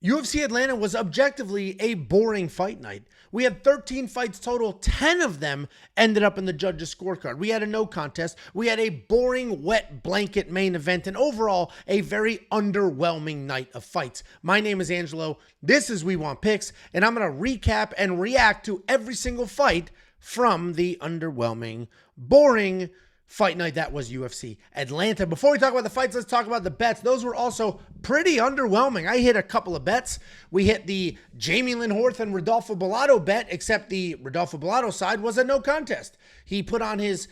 UFC Atlanta was objectively a boring fight night. We had 13 fights total. 10 of them ended up in the judges' scorecard. We had a no contest. We had a boring, wet blanket main event, and overall, a very underwhelming night of fights. My name is Angelo. This is We Want Picks, and I'm going to recap and react to every single fight from the underwhelming, boring fight night that was UFC Atlanta. Before we talk about the fights, let's talk about the bets. Those were also pretty underwhelming. I hit a couple of bets. We hit the Jamey Horth and Rodolfo Bellato bet, except the Rodolfo Bellato side was a no contest. He put on his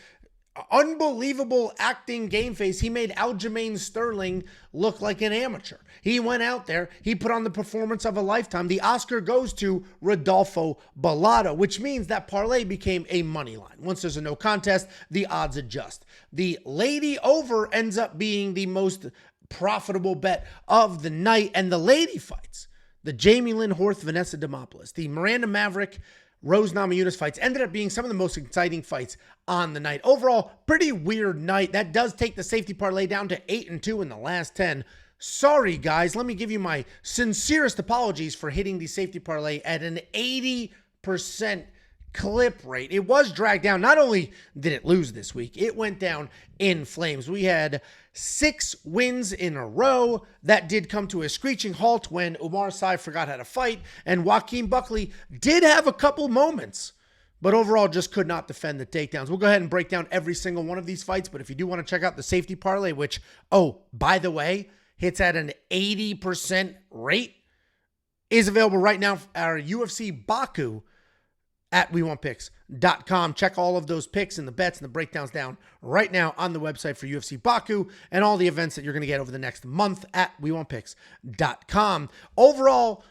unbelievable acting game face. He made Aljamain Sterling look like an amateur. He went out there. He put on the performance of a lifetime. The Oscar goes to Rodolfo Bellato, which means that parlay became a money line. Once there's a no contest, the odds adjust. The lady over ends up being the most profitable bet of the night, and the lady fights, the Jamey Horth, Vanessa Demopoulos, the Miranda Maverick, Rowe's Namajunas fights ended up being some of the most exciting fights on the night. Overall, pretty weird night. That does take the safety parlay down to 8-2 in the last 10. Sorry, guys. Let me give you my sincerest apologies for hitting the safety parlay at an 80% clip rate. It was dragged down. Not only did it lose this week, it went down in flames. We had 6 wins in a row. That did come to a screeching halt when Oumar forgot how to fight, and Joaquin Buckley did have a couple moments, but overall just could not defend the takedowns. We'll go ahead and break down every single one of these fights, but if you do want to check out the safety parlay, which, oh, by the way, hits at an 80% rate, is available right now at our UFC Baku at WeWantPicks.com. Check all of those picks and the bets and the breakdowns down right now on the website for UFC Baku and all the events that you're going to get over the next month at WeWantPicks.com. Overall,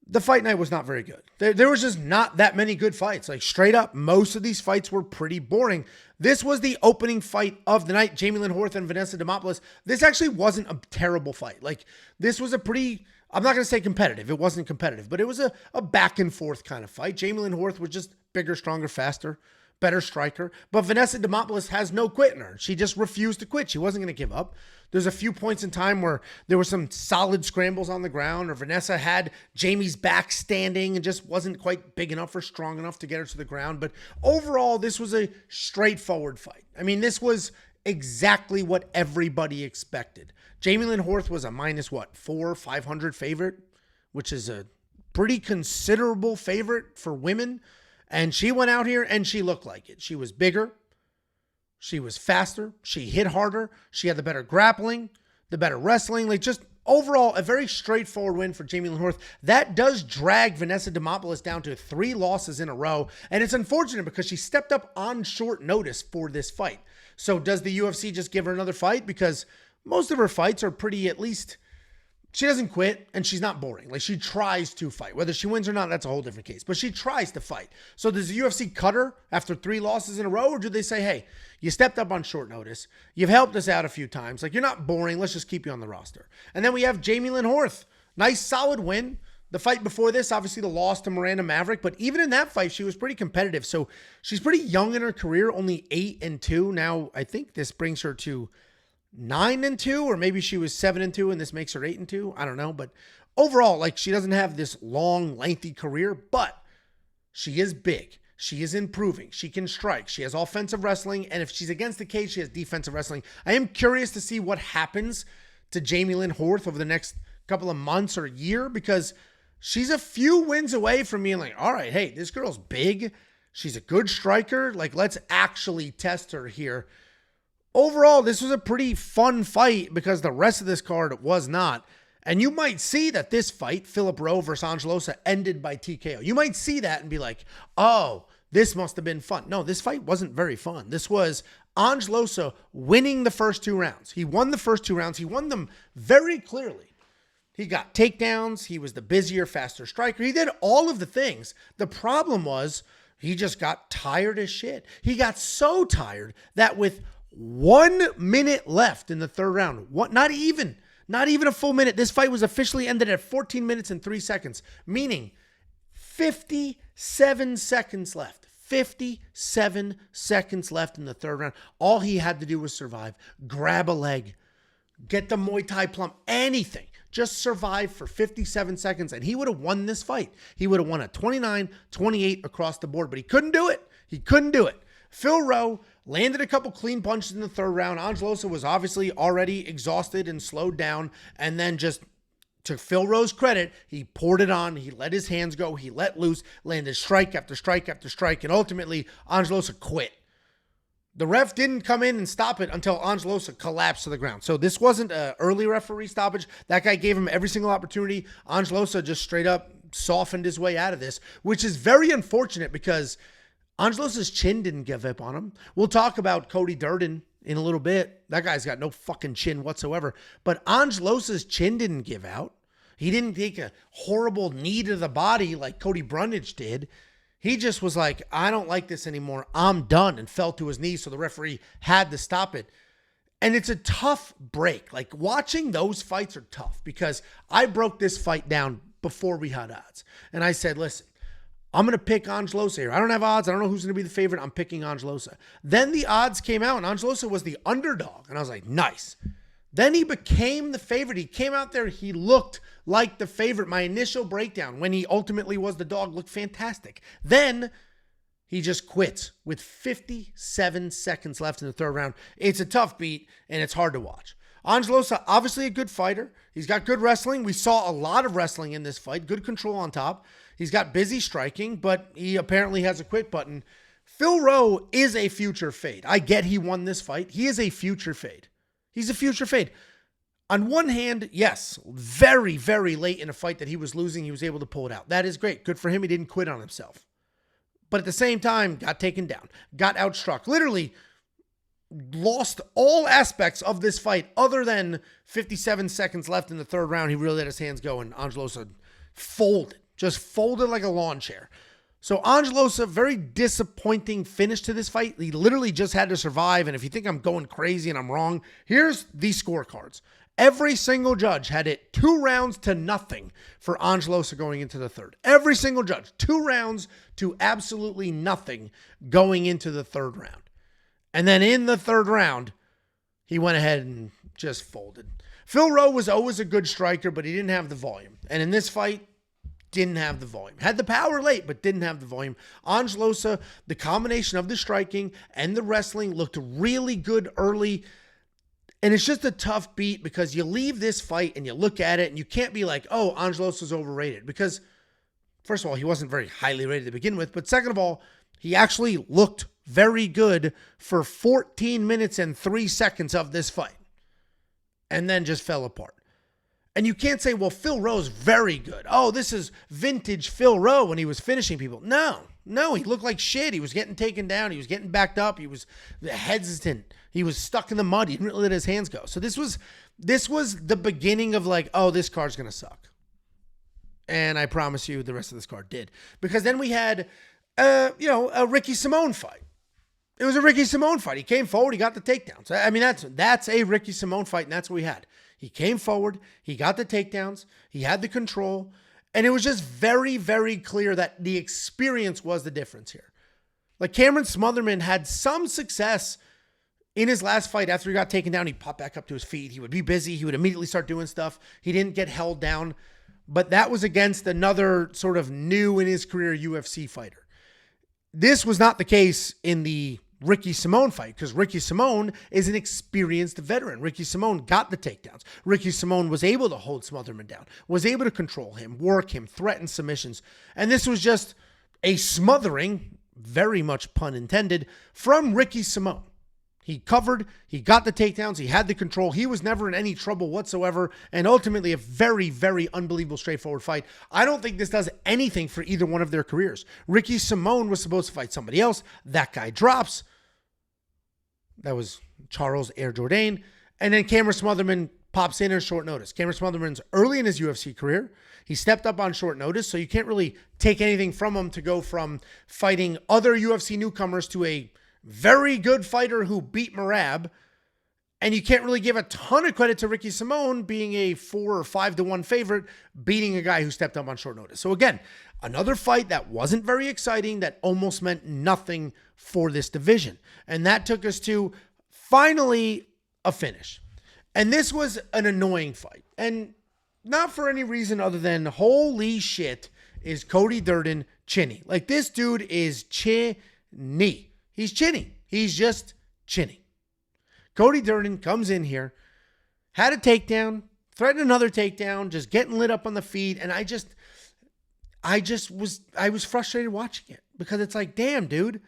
the fight night was not very good. There was just not that many good fights. Like, straight up, most of these fights were pretty boring. This was the opening fight of the night, Jamey Horth and Vanessa Demopoulos. This actually wasn't a terrible fight. Like, this was a pretty, I'm not going to say competitive. It wasn't competitive, but it was a back and forth kind of fight. Jamey Horth was just bigger, stronger, faster, better striker. But Vanessa Demopoulos has no quit in her. She just refused to quit. She wasn't going to give up. There's a few points in time where there were some solid scrambles on the ground, or Vanessa had Jamey's back standing and just wasn't quite big enough or strong enough to get her to the ground. But overall, this was a straightforward fight. I mean, this was exactly what everybody expected. Jamey Horth was a minus, what, 500 favorite, which is a pretty considerable favorite for women. And she went out here and she looked like it. She was bigger. She was faster. She hit harder. She had the better grappling, the better wrestling. Like, just overall, a very straightforward win for Jamey Horth. That does drag Vanessa Demopoulos down to 3 losses in a row. And it's unfortunate because she stepped up on short notice for this fight. So does the UFC just give her another fight? Because most of her fights are pretty, at least, she doesn't quit and she's not boring. Like, she tries to fight. Whether she wins or not, that's a whole different case. But she tries to fight. So does the UFC cut her after 3 losses in a row? Or do they say, hey, you stepped up on short notice. You've helped us out a few times. Like, you're not boring. Let's just keep you on the roster. And then we have Jamey Horth. Nice, solid win. The fight before this, obviously the loss to Miranda Maverick. But even in that fight, she was pretty competitive. So she's pretty young in her career, only 8-2. Now, I think this brings her to 9-2, or maybe she was 7-2 and this makes her 8-2. I don't know. But overall, like, she doesn't have this long, lengthy career, but she is big. She is improving. She can strike. She has offensive wrestling. And if she's against the cage, she has defensive wrestling. I am curious to see what happens to Jamey Horth over the next couple of months or year, because she's a few wins away from being like, all right, hey, this girl's big. She's a good striker. Like, let's actually test her here. Overall, this was a pretty fun fight because the rest of this card was not. And you might see that this fight, Philip Rowe versus Angelo, ended by TKO. You might see that and be like, oh, this must have been fun. No, this fight wasn't very fun. This was Angelo winning the first 2 rounds. He won the first 2 rounds. He won them very clearly. He got takedowns. He was the busier, faster striker. He did all of the things. The problem was he just got tired as shit. He got so tired that with 1 minute left in the 3rd round, not even a full minute, this fight was officially ended at 14 minutes and 3 seconds, meaning 57 seconds left. 57 seconds left in the 3rd round. All he had to do was survive, grab a leg, get the Muay Thai plum, anything. just survive for 57 seconds, and he would have won this fight. He would have won a 29-28 across the board, but he couldn't do it. He couldn't do it. Phil Rowe landed a couple clean punches in the third round. Angelo was obviously already exhausted and slowed down, and then just to Phil Rowe's credit, he poured it on. He let his hands go. He let loose, landed strike after strike after strike, and ultimately Angelo quit. The ref didn't come in and stop it until Angelo collapsed to the ground. So this wasn't an early referee stoppage. That guy gave him every single opportunity. Angelo just straight up softened his way out of this, which is very unfortunate because Angelo's chin didn't give up on him. We'll talk about Cody Durden in a little bit. That guy's got no fucking chin whatsoever. But Angelo's chin didn't give out. He didn't take a horrible knee to the body like Cody Brundage did. He just was like, I don't like this anymore. I'm done, and fell to his knees, so the referee had to stop it. And it's a tough break. Like, watching those fights are tough because I broke this fight down before we had odds. And I said, listen, I'm going to pick Angelo here. I don't have odds. I don't know who's going to be the favorite. I'm picking Angelo. Then the odds came out, and Angelo was the underdog. And I was like, nice. Then he became the favorite. He came out there. He looked like the favorite. My initial breakdown, when he ultimately was the dog, looked fantastic. Then he just quits with 57 seconds left in the third round. It's a tough beat, and it's hard to watch. Angelo, obviously a good fighter. He's got good wrestling. We saw a lot of wrestling in this fight. Good control on top. He's got busy striking, but he apparently has a quit button. Phil Rowe is a future fade. I get he won this fight. He is a future fade. He's a future fade. On one hand, yes, very, very late in a fight that he was losing, he was able to pull it out. That is great. Good for him. He didn't quit on himself. But at the same time, got taken down, got outstruck, literally lost all aspects of this fight other than 57 seconds left in the third round. He really let his hands go, and Angelo folded, just folded like a lawn chair. So Angelo, very disappointing finish to this fight. He literally just had to survive. And if you think I'm going crazy and I'm wrong, here's the scorecards. Every single judge had it 2-0 for Angelo going into the third. Every single judge, 2 rounds to absolutely nothing going into the third round. And then in the third round, he went ahead and just folded. Phil Rowe was always a good striker, but he didn't have the volume. And in this fight, didn't have the volume. Had the power late, but didn't have the volume. Angelo, the combination of the striking and the wrestling looked really good early. And it's just a tough beat because you leave this fight and you look at it and you can't be like, oh, Angelo's overrated. Because, first of all, he wasn't very highly rated to begin with. But second of all, he actually looked very good for 14 minutes and 3 seconds of this fight. And then just fell apart. And you can't say, well, Phil Rowe's very good. Oh, this is vintage Phil Rowe when he was finishing people. No, he looked like shit. He was getting taken down. He was getting backed up. He was hesitant. He was stuck in the mud. He didn't really let his hands go. So this was the beginning of like, oh, this card's going to suck. And I promise you the rest of this card did. Because then we had, a Ricky Simone fight. It was a Ricky Simone fight. He came forward. He got the takedowns. I mean, that's a Ricky Simone fight, and that's what we had. He came forward, he got the takedowns, he had the control, and it was just very, very clear that the experience was the difference here. Like Cameron Smotherman had some success in his last fight. After he got taken down, he'd pop back up to his feet. He would be busy. He would immediately start doing stuff. He didn't get held down, but that was against another sort of new in his career UFC fighter. This was not the case in the Ricky Simone fight because Ricky Simone is an experienced veteran. Ricky Simone got the takedowns. Ricky Simone was able to hold Smotherman down, was able to control him, work him, threaten submissions. And this was just a smothering, very much pun intended, from Ricky Simone. He covered, he got the takedowns, he had the control. He was never in any trouble whatsoever. And ultimately a very, very unbelievable straightforward fight. I don't think this does anything for either one of their careers. Ricky Simone was supposed to fight somebody else. That guy drops. That was Charles Air Jourdain. And then Cameron Smotherman pops in on short notice. Cameron Smotherman's early in his UFC career. He stepped up on short notice, so you can't really take anything from him to go from fighting other UFC newcomers to a very good fighter who beat Merab. And you can't really give a ton of credit to Ricky Simone being a 4 or 5-1 favorite, beating a guy who stepped up on short notice. So again, another fight that wasn't very exciting, that almost meant nothing for this division. And that took us to finally a finish. And this was an annoying fight. And Not for any reason other than holy shit is Cody Durden chinny. Like, this dude is chinny. He's chinny. He's just chinny. Cody Durden comes in here, had a takedown, threatened another takedown, just getting lit up on the feet. And I was frustrated watching it because it's like, damn, dude,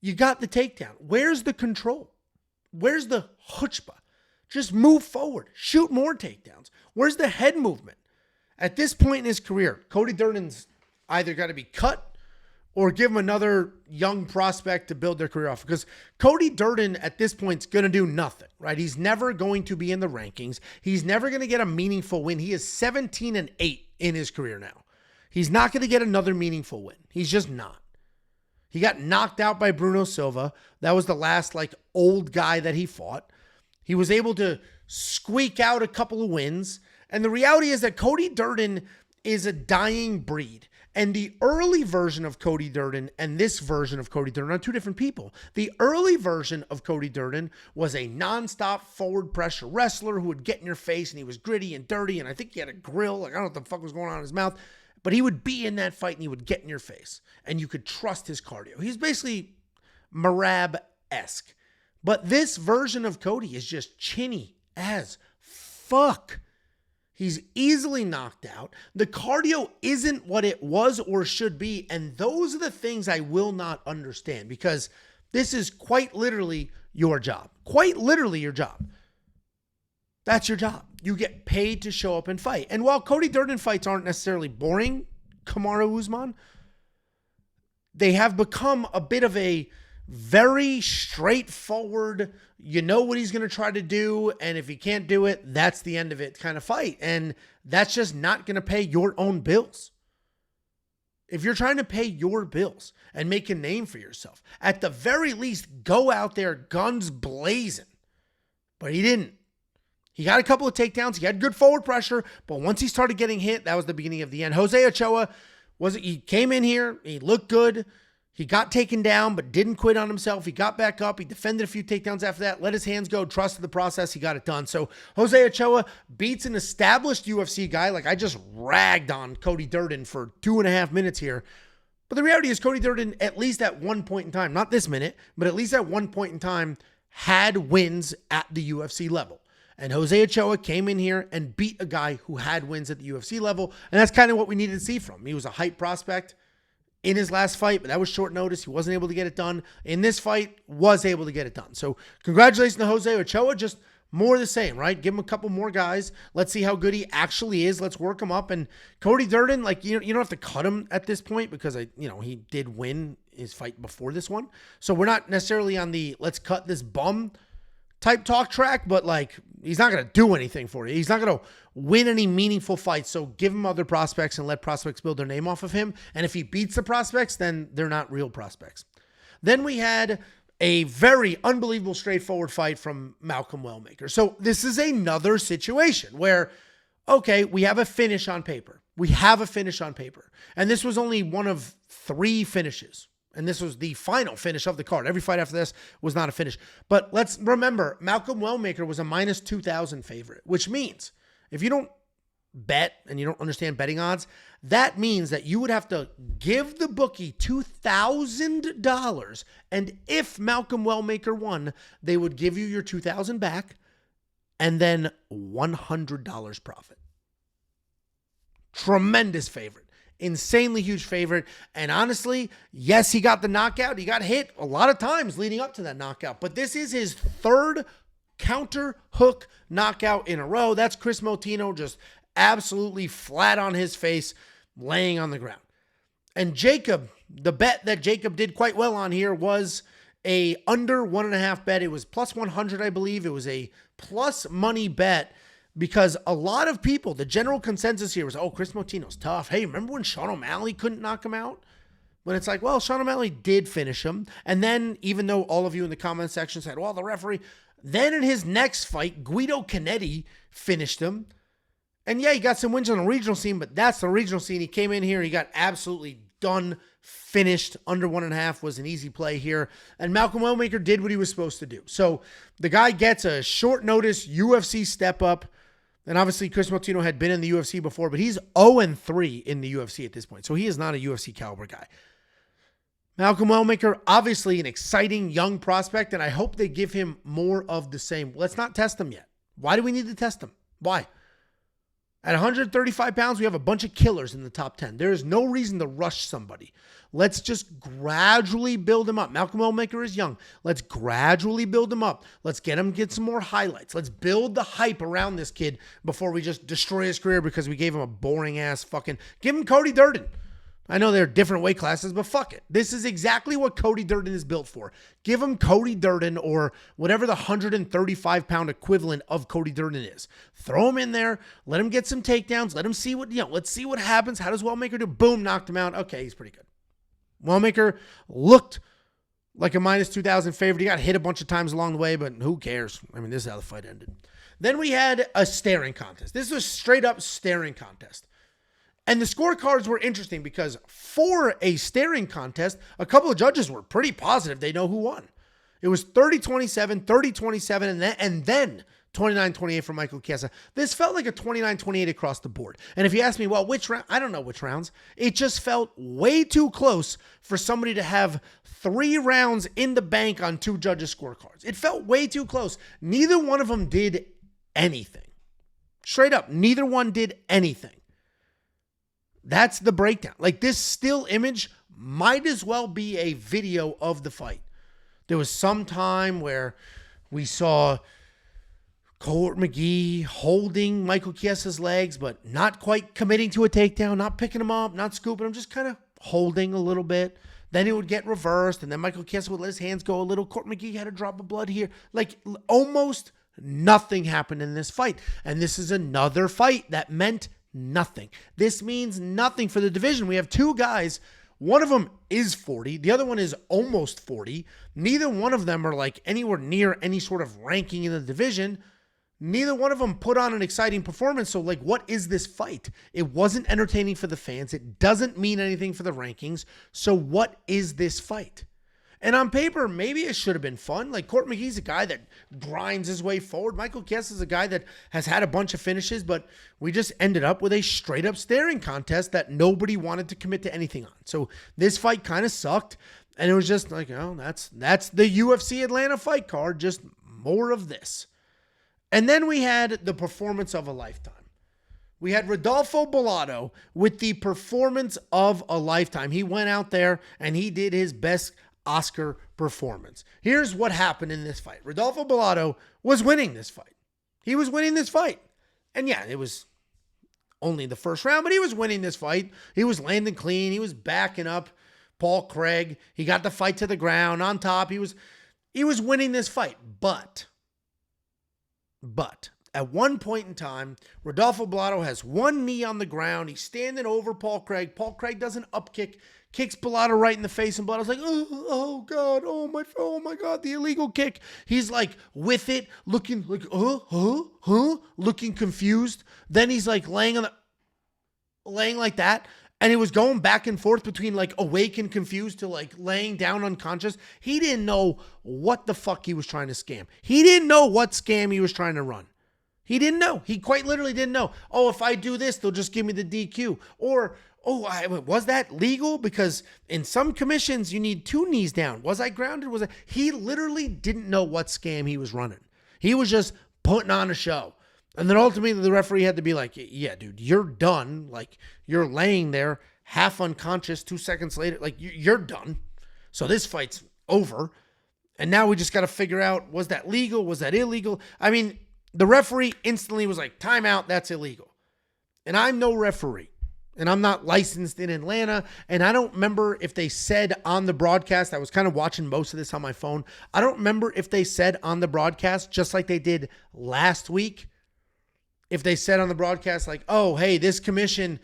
you got the takedown. Where's the control? Where's the chutzpah? Just move forward. Shoot more takedowns. Where's the head movement? At this point in his career, Cody Durden's either got to be cut or give him another young prospect to build their career off. Because Cody Durden at this point is going to do nothing, right? He's never going to be in the rankings. He's never going to get a meaningful win. He is 17-8 in his career now. He's not going to get another meaningful win. He's just not. He got knocked out by Bruno Silva. That was the last old guy that he fought. He was able to squeak out a couple of wins. And the reality is that Cody Durden is a dying breed. And the early version of Cody Durden and this version of Cody Durden are two different people. The early version of Cody Durden was a nonstop forward pressure wrestler who would get in your face, and he was gritty and dirty, and I think he had a grill. I don't know what the fuck was going on in his mouth. But he would be in that fight and he would get in your face. And you could trust his cardio. He's basically Marab-esque. But this version of Cody is just chinny as fuck. He's easily knocked out. The cardio isn't what it was or should be. And those are the things I will not understand, because this is quite literally your job. Quite literally your job. That's your job. You get paid to show up and fight. And while Cody Durden fights aren't necessarily boring, Kamaru Usman, they have become a bit of a very straightforward, you know what he's going to try to do, and if he can't do it, that's the end of it kind of fight. And that's just not going to pay your own bills. If you're trying to pay your bills and make a name for yourself, at the very least, go out there guns blazing. But he didn't. He got a couple of takedowns. He had good forward pressure, but once he started getting hit, that was the beginning of the end. Jose Ochoa, he came in here, he looked good. He got taken down, but didn't quit on himself. He got back up. He defended a few takedowns after that, let his hands go, trusted the process. He got it done. So Jose Ochoa beats an established UFC guy. Like, I just ragged on Cody Durden for 2.5 minutes here. But the reality is Cody Durden, at least at one point in time, not this minute, but at least at one point in time, had wins at the UFC level. And Jose Ochoa came in here and beat a guy who had wins at the UFC level. And that's kind of what we needed to see from him. He was a hype prospect in his last fight, but that was short notice. He wasn't able to get it done. In this fight, was able to get it done. So congratulations to Jose Ochoa. Just more of the same, right? Give him a couple more guys. Let's see how good he actually is. Let's work him up. And Cody Durden, you don't have to cut him at this point, because he did win his fight before this one. So we're not necessarily on the let's cut this bum type talk track, but he's not going to do anything for you. He's not going to win any meaningful fights. So give him other prospects and let prospects build their name off of him. And if he beats the prospects, then they're not real prospects. Then we had a very unbelievable straightforward fight from Malcolm Wellmaker. So this is another situation where, okay, we have a finish on paper. And this was only one of 3 finishes. And this was the final finish of the card. Every fight after this was not a finish. But let's remember, Malcolm Wellmaker was a minus 2,000 favorite, which means if you don't bet and you don't understand betting odds, that means that you would have to give the bookie $2,000. And if Malcolm Wellmaker won, they would give you your $2,000 back and then $100 profit. Tremendous favorite. Insanely huge favorite. And honestly, yes, he got the knockout. He got hit a lot of times leading up to that knockout. But this is his 3rd counter hook knockout in a row. That's Kris Moutinho just absolutely flat on his face, laying on the ground. And Jacob, the bet that Jacob did quite well on here was a under 1.5 bet. It was plus 100, I believe. It was a plus money bet. Because a lot of people, the general consensus here was, Kris Moutinho's tough. Hey, remember when Sean O'Malley couldn't knock him out? But it's like, well, Sean O'Malley did finish him. And then, even though all of you in the comment section said, well, the referee, then in his next fight, Guido Canetti finished him. And yeah, he got some wins on the regional scene, but that's the regional scene. He came in here, he got absolutely done, finished. Under 1.5 was an easy play here. And Malcolm Wellmaker did what he was supposed to do. So the guy gets a short notice UFC step up. And obviously, Kris Moutinho had been in the UFC before, but he's 0-3 in the UFC at this point. So he is not a UFC caliber guy. Malcolm Wellmaker, obviously an exciting young prospect, and I hope they give him more of the same. Let's not test him yet. Why do we need to test him? Why? At 135 pounds, we have a bunch of killers in the top 10. There is no reason to rush somebody. Let's just gradually build him up. Malcolm Wellmaker is young. Let's gradually build him up. Let's get some more highlights. Let's build the hype around this kid before we just destroy his career because we gave him a boring-ass fucking... Give him Cody Durden. I know they're different weight classes, but fuck it. This is exactly what Cody Durden is built for. Give him Cody Durden or whatever the 135 pound equivalent of Cody Durden is. Throw him in there. Let him get some takedowns. Let him see what, let's see what happens. How does Wellmaker do? Boom, knocked him out. Okay, he's pretty good. Wellmaker looked like a minus 2,000 favorite. He got hit a bunch of times along the way, but who cares? I mean, this is how the fight ended. Then we had a staring contest. This was a straight up staring contest. And the scorecards were interesting because for a staring contest, a couple of judges were pretty positive they know who won. It was 30-27, 30-27, and then 29-28 for Michael Chiesa. This felt like a 29-28 across the board. And if you ask me, well, which round? I don't know which rounds. It just felt way too close for somebody to have 3 rounds in the bank on 2 judges' scorecards. It felt way too close. Neither one of them did anything. Straight up, neither one did anything. That's the breakdown. Like, this still image might as well be a video of the fight. There was some time where we saw McGee holding Michael Chiesa's legs, but not quite committing to a takedown, not picking him up, not scooping him, just kind of holding a little bit. Then it would get reversed, and then Michael Chiesa would let his hands go a little. McGee had a drop of blood here. Like, almost nothing happened in this fight. And this is another fight that meant nothing. This means nothing for the division. We have 2 guys. One of them is 40. The other one is almost 40. Neither one of them are like anywhere near any sort of ranking in the division. Neither one of them put on an exciting performance. So, like, what is this fight? It wasn't entertaining for the fans. It doesn't mean anything for the rankings. So what is this fight? And on paper, maybe it should have been fun. Like, McGee's a guy that grinds his way forward. Michael Chiesa is a guy that has had a bunch of finishes, but we just ended up with a straight-up staring contest that nobody wanted to commit to anything on. So this fight kind of sucked, and it was just like, oh, that's the UFC Atlanta fight card, just more of this. And then we had the performance of a lifetime. We had Rodolfo Bellato with the performance of a lifetime. He went out there, and he did his best Oscar performance. Here's what happened in this fight. Rodolfo Bellato was winning this fight. He was winning this fight. And yeah, it was only the first round, but he was winning this fight. He was landing clean. He was backing up Paul Craig. He got the fight to the ground on top. He was winning this fight. But at one point in time, Rodolfo Bellato has one knee on the ground. He's standing over Paul Craig. Paul Craig does an up kick, kicks Bellato right in the face, and Bellato's like, oh God, oh my God, the illegal kick. He's like with it, looking like, looking confused. Then he's like laying like that. And it was going back and forth between like awake and confused to like laying down unconscious. He didn't know what the fuck he was trying to scam. He didn't know what scam he was trying to run. He didn't know. He quite literally didn't know. Oh, if I do this, they'll just give me the DQ. Or, was that legal? Because in some commissions, you need 2 knees down. Was I grounded? He literally didn't know what scam he was running. He was just putting on a show. And then ultimately the referee had to be like, yeah, dude, you're done. Like, you're laying there half unconscious 2 seconds later. Like, you're done. So this fight's over. And now we just got to figure out, was that legal? Was that illegal? I mean, the referee instantly was like, timeout, that's illegal. And I'm no referee. And I'm not licensed in Atlanta. And I don't remember if they said on the broadcast, I was kind of watching most of this on my phone. I don't remember if they said on the broadcast, just like they did last week, if they said on the broadcast like, oh, hey, this commission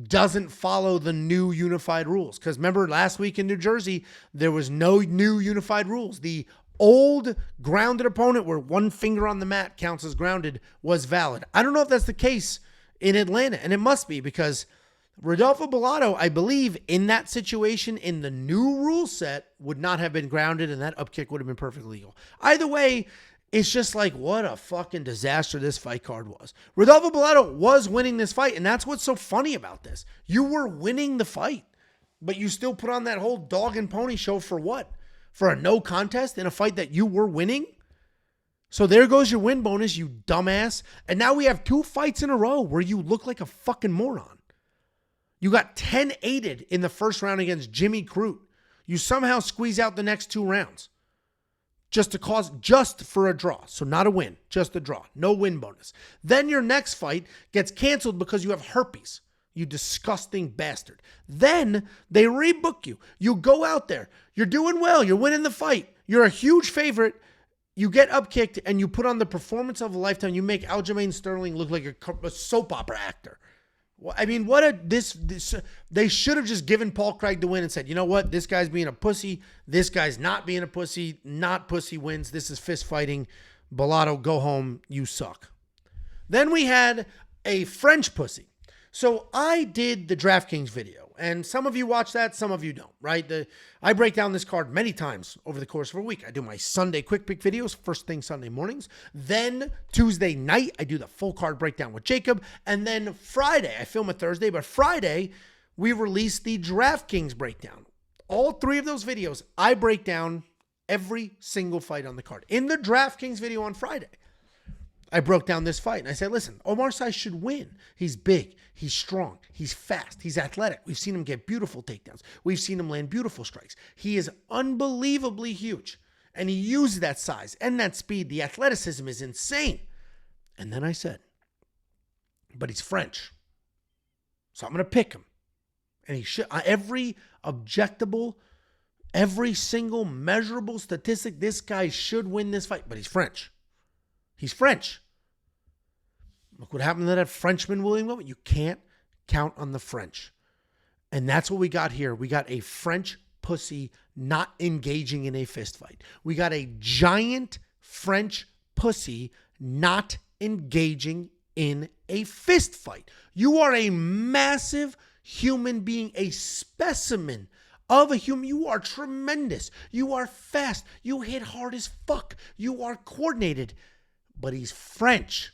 doesn't follow the new unified rules. Because remember last week in New Jersey, there was no new unified rules. The old grounded opponent where one finger on the mat counts as grounded was valid. I don't know if that's the case in Atlanta, and it must be because Rodolfo Bellato, I believe, in that situation, in the new rule set, would not have been grounded, and that upkick would have been perfectly legal. Either way, It's just like, what a fucking disaster this fight card was. Rodolfo Bellato was winning this fight, and that's what's so funny about this. You were winning the fight, but you still put on that whole dog and pony show for what? For a no contest in a fight that you were winning? So there goes your win bonus, you dumbass. And now we have 2 fights in a row where you look like a fucking moron. You got 10-8'd in the first round against Jimmy Crute. You somehow squeeze out the next 2 rounds. Just for a draw. So not a win, just a draw. No win bonus. Then your next fight gets canceled because you have herpes. You disgusting bastard. Then they rebook you. You go out there. You're doing well. You're winning the fight. You're a huge favorite. You get upkicked and you put on the performance of a lifetime. You make Aljamain Sterling look like a soap opera actor. I mean, they should have just given Paul Craig the win and said, you know what? This guy's being a pussy. This guy's not being a pussy. Not pussy wins. This is fist fighting. Bellato, go home. You suck. Then we had a French pussy. So I did the DraftKings video, and some of you watch that, some of you don't, right? I break down this card many times over the course of a week. I do my Sunday quick pick videos, first thing Sunday mornings. Then Tuesday night, I do the full card breakdown with Jacob. And then Friday, I film it Thursday, but Friday, we release the DraftKings breakdown. All 3 of those videos, I break down every single fight on the card. In the DraftKings video on Friday, I broke down this fight and I said, listen, Oumar Sy should win. He's big. He's strong. He's fast. He's athletic. We've seen him get beautiful takedowns. We've seen him land beautiful strikes. He is unbelievably huge. And he uses that size and that speed. The athleticism is insane. And then I said, but he's French. So I'm going to pick him. And he should, every single measurable statistic, this guy should win this fight. But he's French. He's French. Look what happened to that Frenchman, William Wellman. You can't count on the French. And that's what we got here. We got a French pussy not engaging in a fist fight. We got a giant French pussy not engaging in a fist fight. You are a massive human being, a specimen of a human. You are tremendous. You are fast. You hit hard as fuck. You are coordinated. But he's French,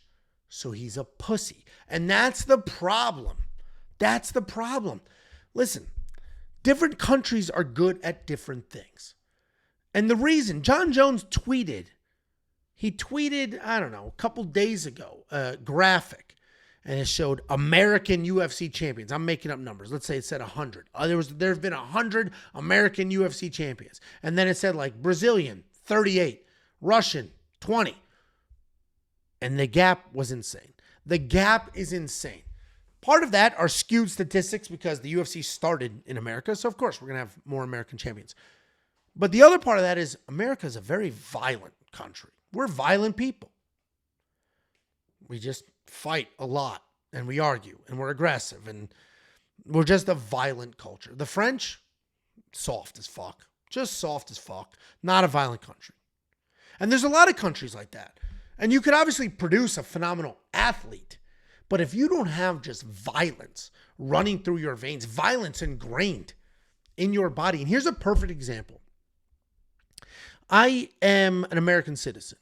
so he's a pussy. And that's the problem. That's the problem. Listen, different countries are good at different things. And the reason, John Jones tweeted, I don't know, a couple days ago, a graphic, and it showed American UFC champions. I'm making up numbers. Let's say it said 100. There's been 100 American UFC champions. And then it said like Brazilian, 38, Russian, 20. And the gap was insane. The gap is insane. Part of that are skewed statistics because the UFC started in America. So, of course, we're going to have more American champions. But the other part of that is America is a very violent country. We're violent people. We just fight a lot and we argue and we're aggressive and we're just a violent culture. The French, soft as fuck. Just soft as fuck. Not a violent country. And there's a lot of countries like that. And you could obviously produce a phenomenal athlete, but if you don't have just violence running through your veins, violence ingrained in your body, and here's a perfect example. I am an American citizen.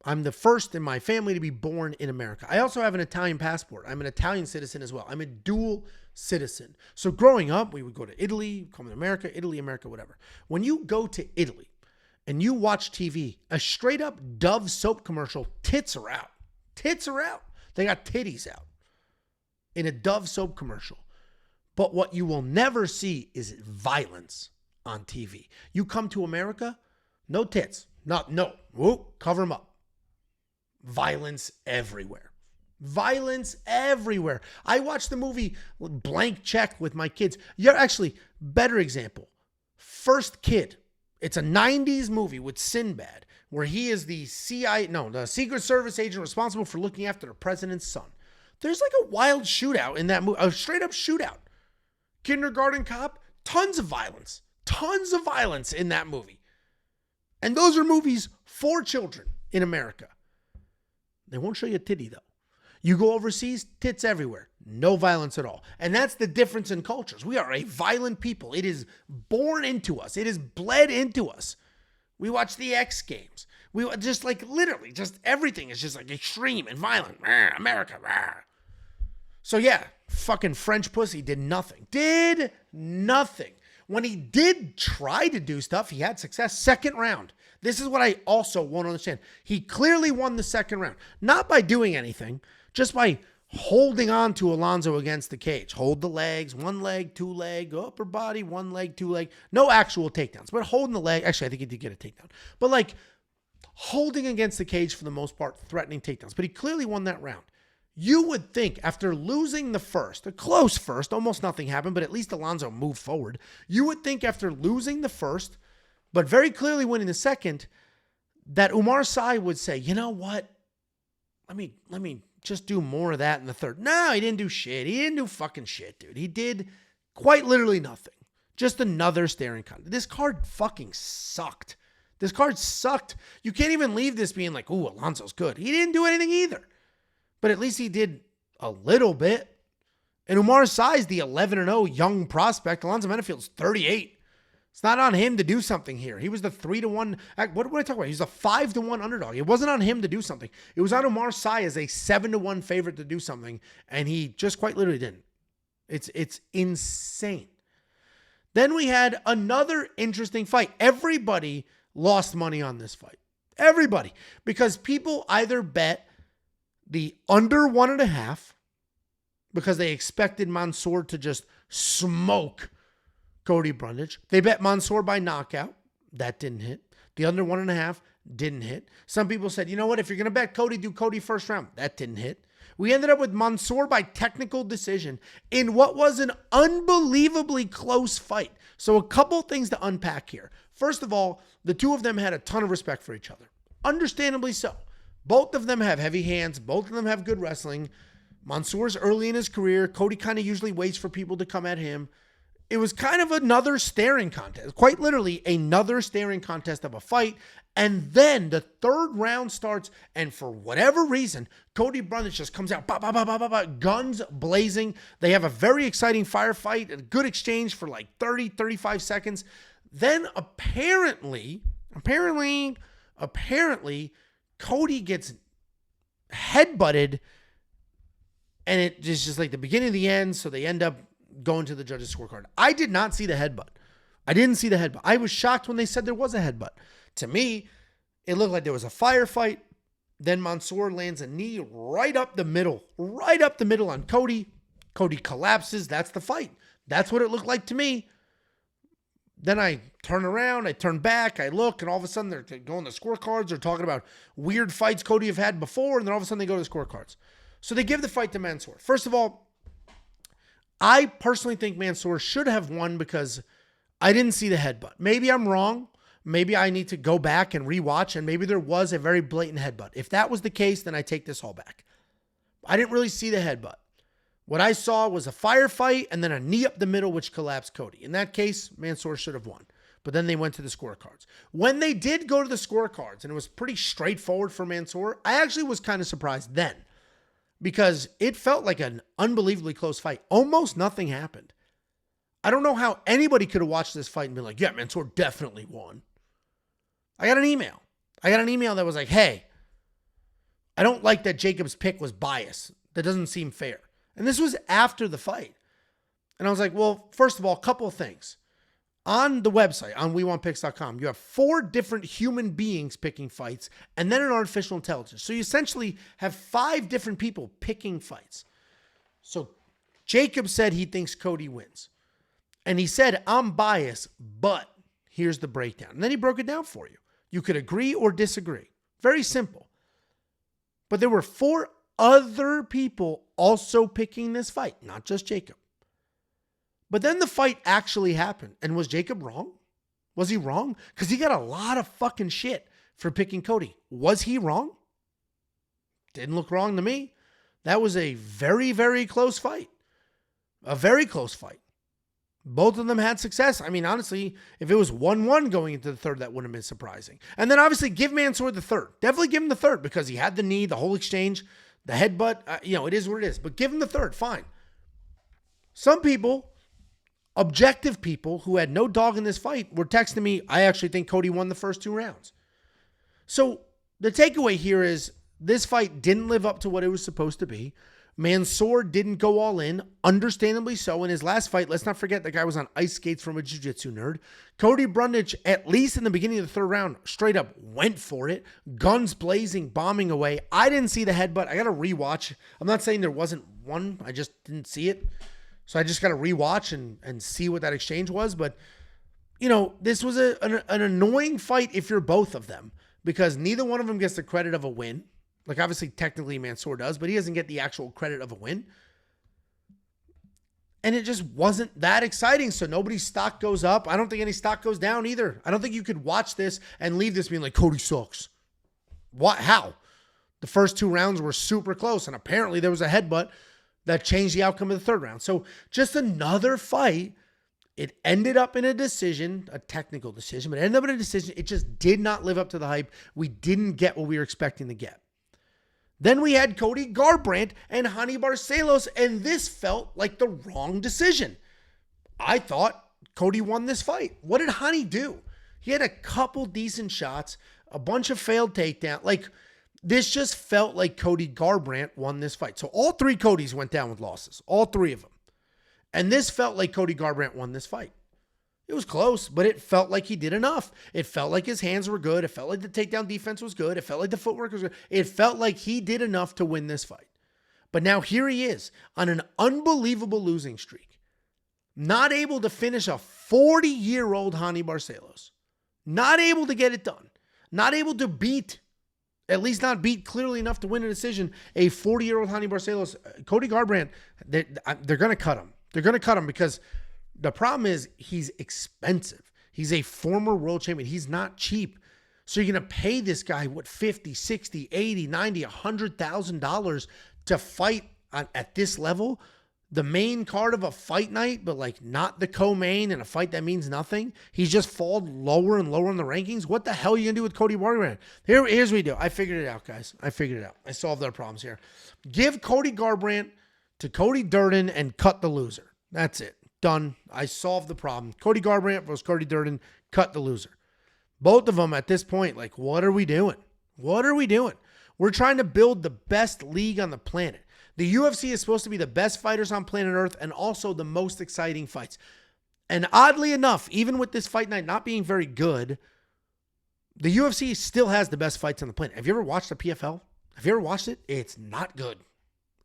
I'm the first in my family to be born in America. I also have an Italian passport. I'm an Italian citizen as well. I'm a dual citizen. So growing up, we would go to Italy, come to America, Italy, America, whatever. When you go to Italy, and you watch TV, a straight up Dove soap commercial, tits are out. Tits are out. They got titties out in a Dove soap commercial. But what you will never see is violence on TV. You come to America, no tits. No. Whoop, cover them up. Violence everywhere. Violence everywhere. I watched the movie Blank Check with my kids. You're actually, better example. First Kid. It's a 90s movie with Sinbad where he is the the Secret Service agent responsible for looking after the president's son. There's like a wild shootout in that movie, a straight up shootout. Kindergarten Cop, tons of violence in that movie. And those are movies for children in America. They won't show you a titty though. You go overseas, tits everywhere. No violence at all. And that's the difference in cultures. We are a violent people. It is born into us. It is bled into us. We watch the X Games. We just like literally just everything is just like extreme and violent. America. So yeah, fucking French pussy did nothing. Did nothing. When he did try to do stuff, he had success. Second round. This is what I also won't understand. He clearly won the second round. Not by doing anything, just by holding on to Alonzo against the cage. Hold the legs, one leg, two leg, upper body, one leg, two leg. No actual takedowns, but holding the leg. Actually, I think he did get a takedown. But like holding against the cage for the most part, threatening takedowns. But he clearly won that round. You would think after losing the first, a close first, almost nothing happened, but at least Alonzo moved forward. You would think after losing the first, but very clearly winning the second, that Oumar Sy would say, you know what? Let me just do more of that in the third. No, he didn't do shit. He didn't do fucking shit, dude. He did quite literally nothing. Just another staring contest. This card fucking sucked. This card sucked. You can't even leave this being like, ooh, Alonzo's good. He didn't do anything either. But at least he did a little bit. And Oumar Sy's the 11-0 young prospect. Alonzo Menifield's 38. It's not on him to do something here. He was the 3-1. What I talk about? He's a 5-1 underdog. It wasn't on him to do something. It was on Oumar Sy as a 7-1 favorite to do something. And he just quite literally didn't. It's insane. Then we had another interesting fight. Everybody lost money on this fight. Everybody. Because people either bet the under 1.5 because they expected Mansour to just smoke Cody Brundage. They bet Mansour by knockout. That didn't hit. The under 1.5 didn't hit. Some people said, you know what? If you're going to bet Cody, do Cody first round. That didn't hit. We ended up with Mansour by technical decision in what was an unbelievably close fight. So a couple things to unpack here. First of all, the two of them had a ton of respect for each other. Understandably so. Both of them have heavy hands. Both of them have good wrestling. Mansour's early in his career. Cody kind of usually waits for people to come at him. It was kind of another staring contest. Quite literally another staring contest of a fight. And then the third round starts. And for whatever reason, Cody Brundage just comes out. Bah, bah, bah, bah, bah, bah, guns blazing. They have a very exciting firefight. A good exchange for like 30, 35 seconds. Then apparently, Cody gets headbutted, and it is just like the beginning of the end, so they end up going to the judges' scorecard. I did not see the headbutt. I didn't see the headbutt. I was shocked when they said there was a headbutt. To me, it looked like there was a firefight. Then Mansour lands a knee right up the middle on Cody. Cody collapses. That's the fight. That's what it looked like to me. Then I turn around, I turn back, I look, and all of a sudden they're going to scorecards. They're talking about weird fights Cody have had before, and then all of a sudden they go to the scorecards. So they give the fight to Mansour. First of all, I personally think Mansour should have won because I didn't see the headbutt. Maybe I'm wrong. Maybe I need to go back and rewatch, and maybe there was a very blatant headbutt. If that was the case, then I take this all back. I didn't really see the headbutt. What I saw was a firefight and then a knee up the middle, which collapsed Cody. In that case, Mansour should have won. But then they went to the scorecards. When they did go to the scorecards, and it was pretty straightforward for Mansour, I actually was kind of surprised then because it felt like an unbelievably close fight. Almost nothing happened. I don't know how anybody could have watched this fight and been like, yeah, Mansour definitely won. I got an email. That was like, hey, I don't like that Jacob's pick was biased. That doesn't seem fair. And this was after the fight. And I was like, well, first of all, a couple of things. On the website, on WeWantPicks.com, you have 4 different human beings picking fights and then an artificial intelligence. So you essentially have 5 different people picking fights. So Jacob said he thinks Cody wins. And he said, I'm biased, but here's the breakdown. And then he broke it down for you. You could agree or disagree. Very simple. But there were 4 other people also picking this fight, not just Jacob. But then the fight actually happened. And was Jacob wrong? Was he wrong? Because he got a lot of fucking shit for picking Cody. Was he wrong? Didn't look wrong to me. That was a very, very close fight. A very close fight. Both of them had success. I mean, honestly, if it was 1-1 going into the third, that wouldn't have been surprising. And then obviously give Mansour the third. Definitely give him the third because he had the knee, the whole exchange, the headbutt. It is what it is. But give him the third. Fine. Some people, objective people who had no dog in this fight, were texting me, I actually think Cody won the first 2 rounds. So the takeaway here is this fight didn't live up to what it was supposed to be. Mansoor didn't go all in, understandably so. In his last fight, let's not forget the guy was on ice skates from a jiu-jitsu nerd. Cody Brundage, at least in the beginning of the third round, straight up went for it. Guns blazing, bombing away. I didn't see the headbutt. I got to rewatch. I'm not saying there wasn't one. I just didn't see it. So I just got to rewatch and see what that exchange was. But, you know, this was an annoying fight if you're both of them, because neither one of them gets the credit of a win. Like, obviously, technically, Mansoor does, but he doesn't get the actual credit of a win. And it just wasn't that exciting, so nobody's stock goes up. I don't think any stock goes down either. I don't think you could watch this and leave this being like, Cody sucks. What? How? The first 2 rounds were super close, and apparently there was a headbutt that changed the outcome of the third round. So just another fight. It ended up in a decision, a technical decision, but it ended up in a decision. It just did not live up to the hype. We didn't get what we were expecting to get. Then we had Cody Garbrandt and Hani Barcelos, and this felt like the wrong decision. I thought Cody won this fight. What did Hani do? He had a couple decent shots, a bunch of failed takedown. Like, this just felt like Cody Garbrandt won this fight. So all 3 Codys went down with losses, all 3 of them. And this felt like Cody Garbrandt won this fight. It was close, but it felt like he did enough. It felt like his hands were good. It felt like the takedown defense was good. It felt like the footwork was good. It felt like he did enough to win this fight. But now here he is on an unbelievable losing streak. Not able to finish a 40-year-old Hani Barcelos. Not able to get it done. Not able to beat, at least not beat clearly enough to win a decision, a 40-year-old Hani Barcelos. Cody Garbrandt, they're going to cut him. They're going to cut him because the problem is he's expensive. He's a former world champion. He's not cheap. So you're going to pay this guy, what, 50, 60, 80, 90, $100,000 to fight at this level? The main card of a fight night, but like not the co-main and a fight that means nothing. He's just fallen lower and lower in the rankings. What the hell are you going to do with Cody Garbrandt? Here's what we do. I figured it out, guys. I figured it out. I solved their problems here. Give Cody Garbrandt to Cody Durden and cut the loser. That's it. Done. I solved the problem. Cody Garbrandt versus Cody Durden, cut the loser. Both of them at this point, like, what are we doing? What are we doing? We're trying to build the best league on the planet. The UFC is supposed to be the best fighters on planet Earth and also the most exciting fights. And oddly enough, even with this fight night not being very good, the UFC still has the best fights on the planet. Have you ever watched the PFL? Have you ever watched it? It's not good.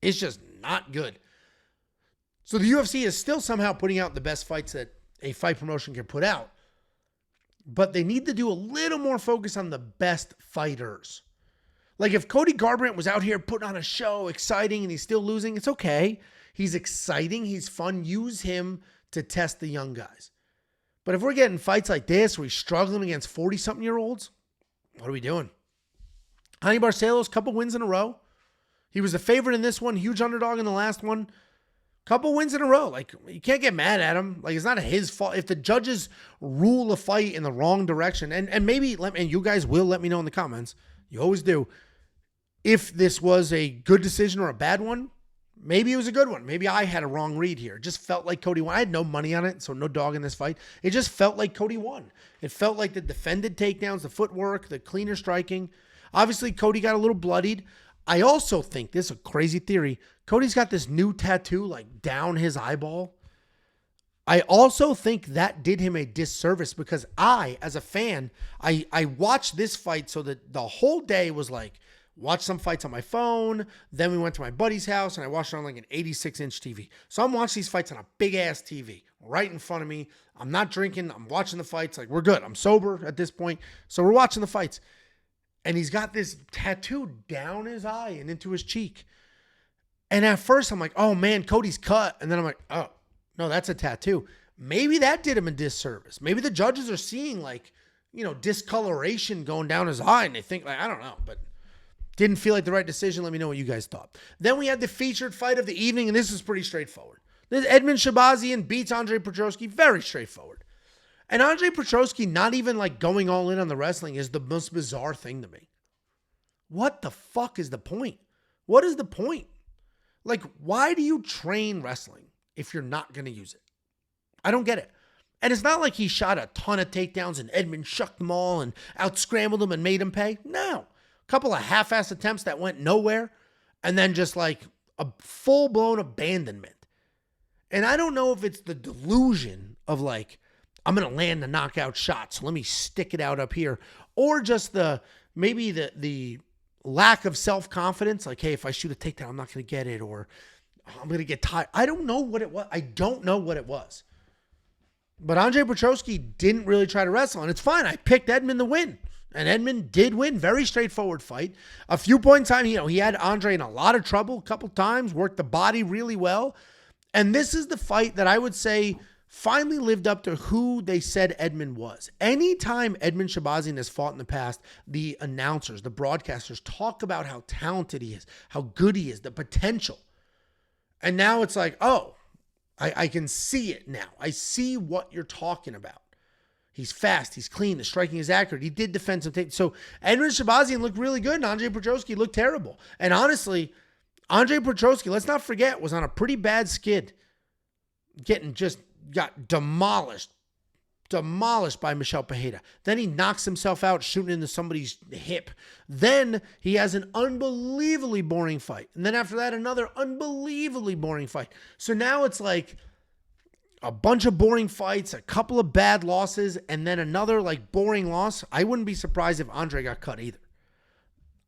It's just not good. So the UFC is still somehow putting out the best fights that a fight promotion can put out. But they need to do a little more focus on the best fighters. Like if Cody Garbrandt was out here putting on a show, exciting, and he's still losing, it's okay. He's exciting. He's fun. Use him to test the young guys. But if we're getting fights like this where he's struggling against 40-something-year-olds, what are we doing? Hani Barcelos, couple wins in a row. He was a favorite in this one, huge underdog in the last one. Couple wins in a row. Like, you can't get mad at him. Like, it's not his fault. If the judges rule a fight in the wrong direction, and maybe, and you guys will let me know in the comments, you always do, if this was a good decision or a bad one, maybe it was a good one. Maybe I had a wrong read here. It just felt like Cody won. I had no money on it, so no dog in this fight. It just felt like Cody won. It felt like the defended takedowns, the footwork, the cleaner striking. Obviously, Cody got a little bloodied. I also think, this is a crazy theory, Cody's got this new tattoo like down his eyeball. I also think that did him a disservice because I, as a fan, I watched this fight so that the whole day was like, watch some fights on my phone. Then we went to my buddy's house and I watched it on like an 86-inch TV. So I'm watching these fights on a big-ass TV right in front of me. I'm not drinking. I'm watching the fights. Like, we're good. I'm sober at this point. So we're watching the fights. And he's got this tattoo down his eye and into his cheek. And at first I'm like, oh man, Cody's cut. And then I'm like, oh, no, that's a tattoo. Maybe that did him a disservice. Maybe the judges are seeing like, you know, discoloration going down his eye and they think like, I don't know, but didn't feel like the right decision. Let me know what you guys thought. Then we had the featured fight of the evening, and this is pretty straightforward. This Edmund Shabazian beats Andre Petrosky. Very straightforward. And Andre Petrosky not even like going all in on the wrestling is the most bizarre thing to me. What the fuck is the point? What is the point? Like, why do you train wrestling if you're not going to use it? I don't get it. And it's not like he shot a ton of takedowns and Edmund shucked them all and out-scrambled them and made him pay. No. couple of half-ass attempts that went nowhere, and then just like a full-blown abandonment. And I don't know if it's the delusion of like, I'm going to land the knockout shot, so let me stick it out up here, or just maybe the lack of self-confidence, like, hey, if I shoot a takedown, I'm not going to get it, or I'm going to get tired. I don't know what it was. I don't know what it was. But Andre Petroski didn't really try to wrestle, and it's fine. I picked Edmund to win, and Edmund did win. Very straightforward fight. A few points in time, he had Andre in a lot of trouble a couple times, worked the body really well. And this is the fight that I would say finally lived up to who they said Edmund was. Anytime Edmund Shahbazyan has fought in the past, the announcers, the broadcasters talk about how talented he is, how good he is, the potential. And now it's like, oh, I can see it now. I see what you're talking about. He's fast. He's clean. The striking is accurate. He did defend some things. So Edmund Shahbazyan looked really good, and Andre Petroski looked terrible. And honestly, Andre Petroski, let's not forget, was on a pretty bad skid. Got demolished by Michel Pereira. Then he knocks himself out shooting into somebody's hip. Then he has an unbelievably boring fight. And then after that, another unbelievably boring fight. So now it's like a bunch of boring fights, a couple of bad losses, and then another like boring loss. I wouldn't be surprised if Andre got cut either.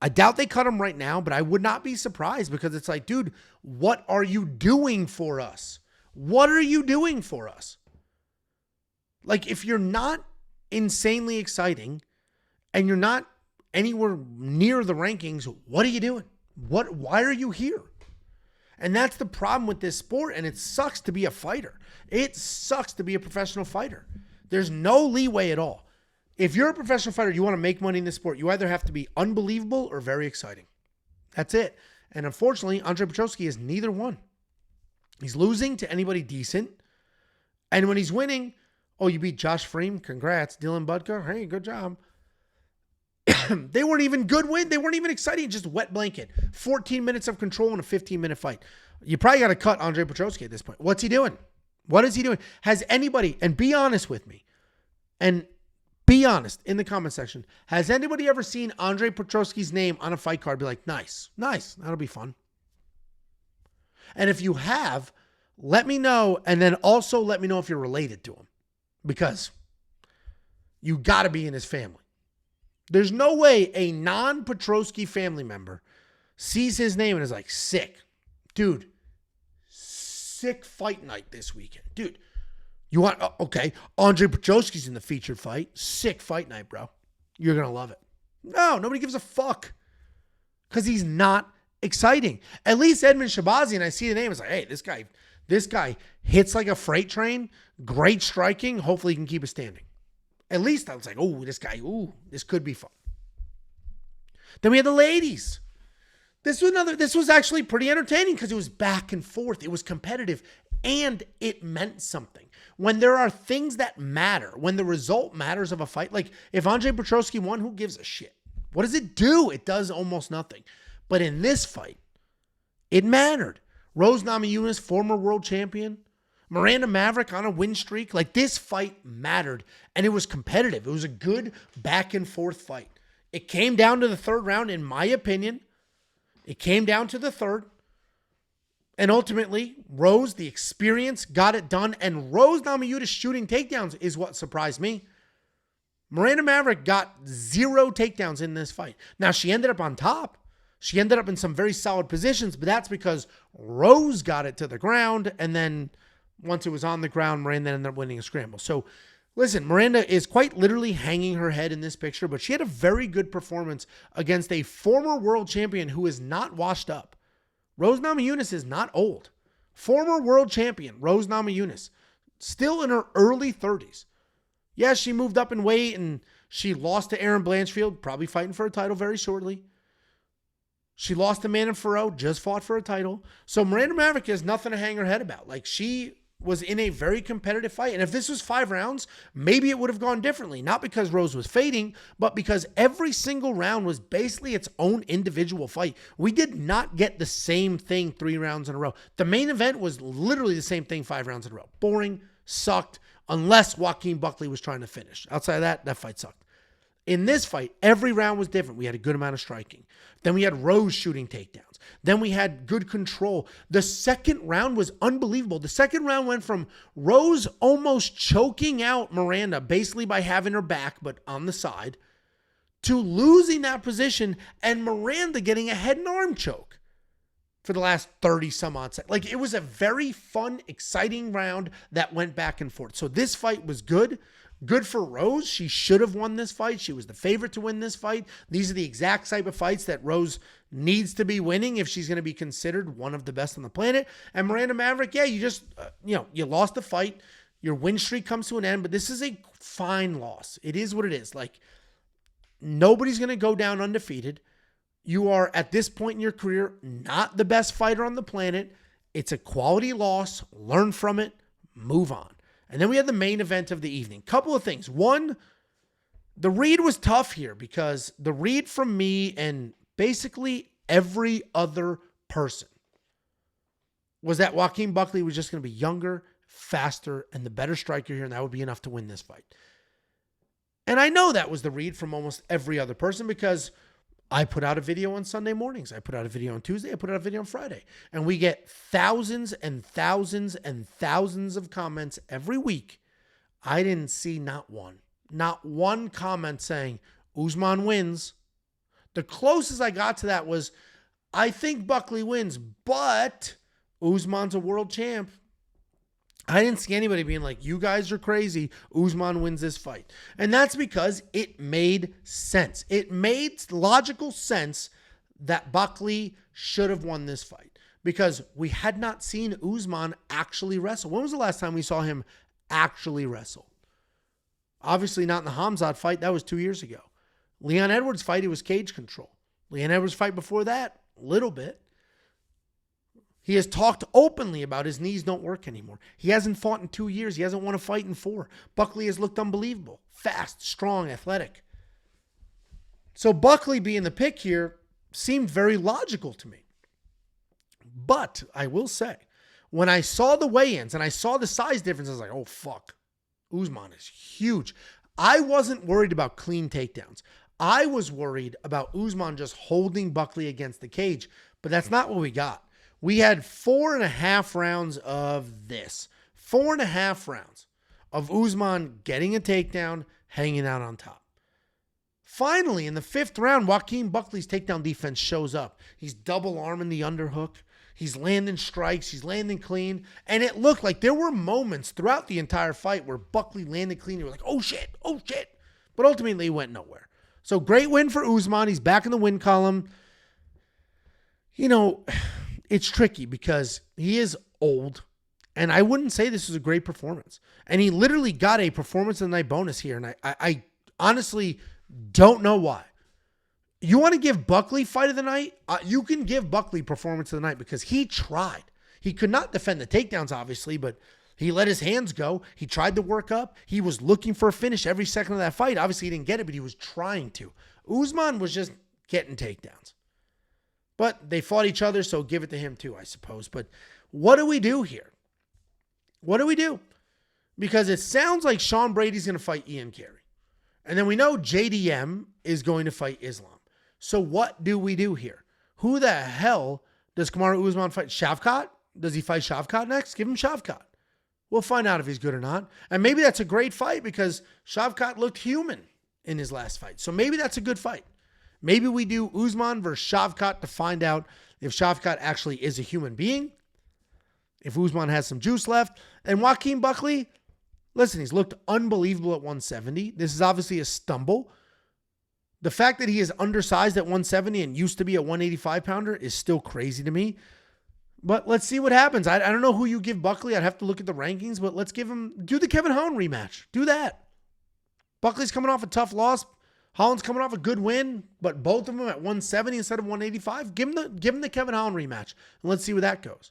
I doubt they cut him right now, but I would not be surprised because it's like, dude, what are you doing for us? What are you doing for us? Like, if you're not insanely exciting and you're not anywhere near the rankings, what are you doing? Why are you here? And that's the problem with this sport, and it sucks to be a fighter. It sucks to be a professional fighter. There's no leeway at all. If you're a professional fighter, you want to make money in this sport, you either have to be unbelievable or very exciting. That's it. And unfortunately, Andre Petroski is neither one. He's losing to anybody decent. And when he's winning, oh, you beat Josh Freem. Congrats. Dylan Budka. Hey, good job. They weren't even good win. They weren't even exciting. Just wet blanket. 14 minutes of control in a 15-minute fight. You probably got to cut Andre Petroski at this point. What's he doing? What is he doing? Has anybody, and be honest with me, and be honest in the comment section, has anybody ever seen Andre Petroski's name on a fight card be like, nice, that'll be fun? And if you have, let me know, and then also let me know if you're related to him, because you got to be in his family. There's no way a non-Petroski family member sees his name and is like, sick. Dude, sick fight night this weekend. Dude, you want, okay, Andre Petroski's in the featured fight. Sick fight night, bro. You're going to love it. No, nobody gives a fuck because he's not exciting. At least Edmund Shahbazyan, I see the name, it's like, hey, this guy hits like a freight train, great striking, hopefully he can keep it standing. At least I was like, oh, this could be fun. Then we had the ladies. This was actually pretty entertaining because it was back and forth. It was competitive and it meant something. When there are things that matter, when the result matters of a fight, like if Andre Petroski won, who gives a shit? What does it do? It does almost nothing. But in this fight, it mattered. Rose Namajunas, former world champion. Miranda Maverick on a win streak. Like, this fight mattered, and it was competitive. It was a good back and forth fight. It came down to the third round, in my opinion. It came down to the third. And ultimately, Rose, the experience, got it done. And Rose Namajunas shooting takedowns is what surprised me. Miranda Maverick got 0 takedowns in this fight. Now, she ended up on top. She ended up in some very solid positions, but that's because Rose got it to the ground, and then once it was on the ground, Miranda ended up winning a scramble. So, listen, Miranda is quite literally hanging her head in this picture, but she had a very good performance against a former world champion who is not washed up. Rose Namajunas is not old. Former world champion, Rose Namajunas, still in her early 30s. Yes, she moved up in weight, and she lost to Erin Blanchfield, probably fighting for a title very shortly. She lost to Manon Farrow, just fought for a title. So Miranda Maverick has nothing to hang her head about. Like, she was in a very competitive fight. And if this was 5 rounds, maybe it would have gone differently. Not because Rose was fading, but because every single round was basically its own individual fight. We did not get the same thing 3 rounds in a row. The main event was literally the same thing 5 rounds in a row. Boring, sucked, unless Joaquin Buckley was trying to finish. Outside of that, that fight sucked. In this fight, every round was different. We had a good amount of striking. Then we had Rowe shooting takedowns. Then we had good control. The second round was unbelievable. The second round went from Rose almost choking out Miranda, basically by having her back, but on the side, to losing that position and Miranda getting a head and arm choke for the last 30 some odd seconds. Like, it was a very fun, exciting round that went back and forth. So this fight was good. Good for Rose. She should have won this fight. She was the favorite to win this fight. These are the exact type of fights that Rose needs to be winning if she's going to be considered one of the best on the planet. And Miranda Maverick, yeah, you just, you lost the fight. Your win streak comes to an end, but this is a fine loss. It is what it is. Like, nobody's going to go down undefeated. You are, at this point in your career, not the best fighter on the planet. It's a quality loss. Learn from it. Move on. And then we had the main event of the evening. Couple of things. One, the read was tough here because the read from me and basically every other person was that Joaquin Buckley was just going to be younger, faster, and the better striker here, and that would be enough to win this fight. And I know that was the read from almost every other person because I put out a video on Sunday mornings. I put out a video on Tuesday. I put out a video on Friday. And we get thousands and thousands and thousands of comments every week. I didn't see not one comment saying, Usman wins. The closest I got to that was, I think Buckley wins, but Usman's a world champ. I didn't see anybody being like, you guys are crazy. Usman wins this fight. And that's because it made sense. It made logical sense that Buckley should have won this fight because we had not seen Usman actually wrestle. When was the last time we saw him actually wrestle? Obviously not in the Hamzat fight. That was 2 years ago. Leon Edwards' fight, it was cage control. Leon Edwards' fight before that, a little bit. He has talked openly about his knees don't work anymore. He hasn't fought in 2 years. He hasn't won a fight in 4. Buckley has looked unbelievable. Fast, strong, athletic. So Buckley being the pick here seemed very logical to me. But I will say, when I saw the weigh-ins and I saw the size difference, I was like, oh, fuck. Usman is huge. I wasn't worried about clean takedowns. I was worried about Usman just holding Buckley against the cage. But that's not what we got. We had 4.5 rounds of this. 4.5 rounds of Usman getting a takedown, hanging out on top. Finally, in the 5th round, Joaquin Buckley's takedown defense shows up. He's double arming the underhook. He's landing strikes. He's landing clean. And it looked like there were moments throughout the entire fight where Buckley landed clean. You were like, oh shit. But ultimately, he went nowhere. So great win for Usman. He's back in the win column. It's tricky because he is old, and I wouldn't say this was a great performance. And he literally got a performance of the night bonus here, and I honestly don't know why. You want to give Buckley fight of the night? You can give Buckley performance of the night because he tried. He could not defend the takedowns, obviously, but he let his hands go. He tried to work up. He was looking for a finish every second of that fight. Obviously, he didn't get it, but he was trying to. Usman was just getting takedowns. But they fought each other, so give it to him too, I suppose. But what do we do here? What do we do? Because it sounds like Sean Brady's going to fight Ian Carey. And then we know JDM is going to fight Islam. So what do we do here? Who the hell does Kamaru Usman fight? Shavkat? Does he fight Shavkat next? Give him Shavkat. We'll find out if he's good or not. And maybe that's a great fight because Shavkat looked human in his last fight. So maybe that's a good fight. Maybe we do Usman versus Shavkat to find out if Shavkat actually is a human being, if Usman has some juice left. And Joaquin Buckley, listen, he's looked unbelievable at 170. This is obviously a stumble. The fact that he is undersized at 170 and used to be a 185-pounder is still crazy to me. But let's see what happens. I don't know who you give Buckley. I'd have to look at the rankings, but let's give him, do the Kevin Holland rematch. Do that. Buckley's coming off a tough loss. Holland's coming off a good win, but both of them at 170 instead of 185. Give him the Kevin Holland rematch, and let's see where that goes.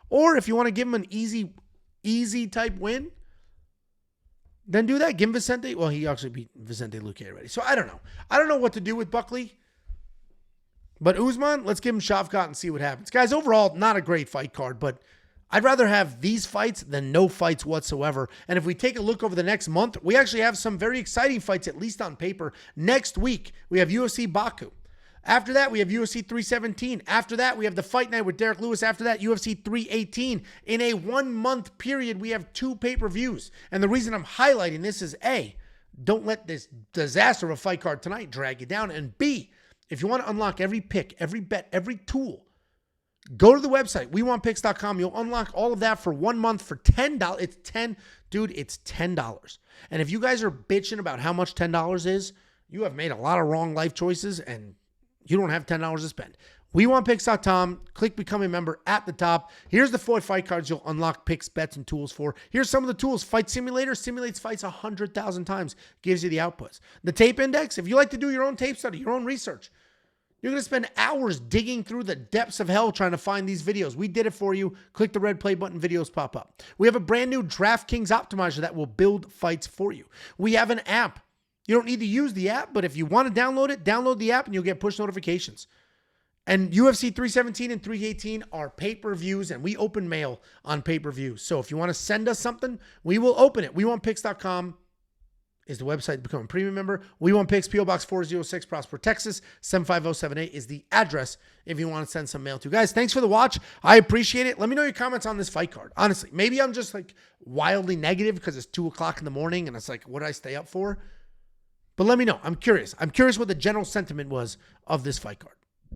Or if you want to give him an easy type win, then do that. Give him Vicente. Well, he actually beat Vicente Luque already. So I don't know. I don't know what to do with Buckley. But Usman, let's give him Shavkat and see what happens. Guys, overall, not a great fight card, but I'd rather have these fights than no fights whatsoever. And if we take a look over the next month, we actually have some very exciting fights, at least on paper. Next week, we have UFC Baku. After that, we have UFC 317. After that, we have the fight night with Derek Lewis. After that, UFC 318. In a 1 month period, we have 2 pay-per-views. And the reason I'm highlighting this is A, don't let this disaster of a fight card tonight drag you down. And B, if you want to unlock every pick, every bet, every tool, go to the website, WeWantPicks.com. You'll unlock all of that for 1 month for $10. It's $10. And if you guys are bitching about how much $10 is, you have made a lot of wrong life choices and you don't have $10 to spend. WeWantPicks.com. Click Become a Member at the top. Here's the 4 fight cards you'll unlock picks, bets, and tools for. Here's some of the tools. Fight Simulator simulates fights 100,000 times. Gives you the outputs. The Tape Index, if you like to do your own tape study, your own research, you're going to spend hours digging through the depths of hell trying to find these videos. We did it for you. Click the red play button, videos pop up. We have a brand new DraftKings optimizer that will build fights for you. We have an app. You don't need to use the app, but if you want to download it, download the app and you'll get push notifications. And UFC 317 and 318 are pay-per-views, and we open mail on pay-per-views. So if you want to send us something, we will open it. WeWantPicks.com is the website to become a premium member. We Want Picks, P.O. Box 406, Prosper, Texas. 75078 is the address if you want to send some mail to. Guys, thanks for the watch. I appreciate it. Let me know your comments on this fight card. Honestly, maybe I'm just like wildly negative because it's 2 o'clock in the morning and it's like, what did I stay up for? But let me know. I'm curious. I'm curious what the general sentiment was of this fight card.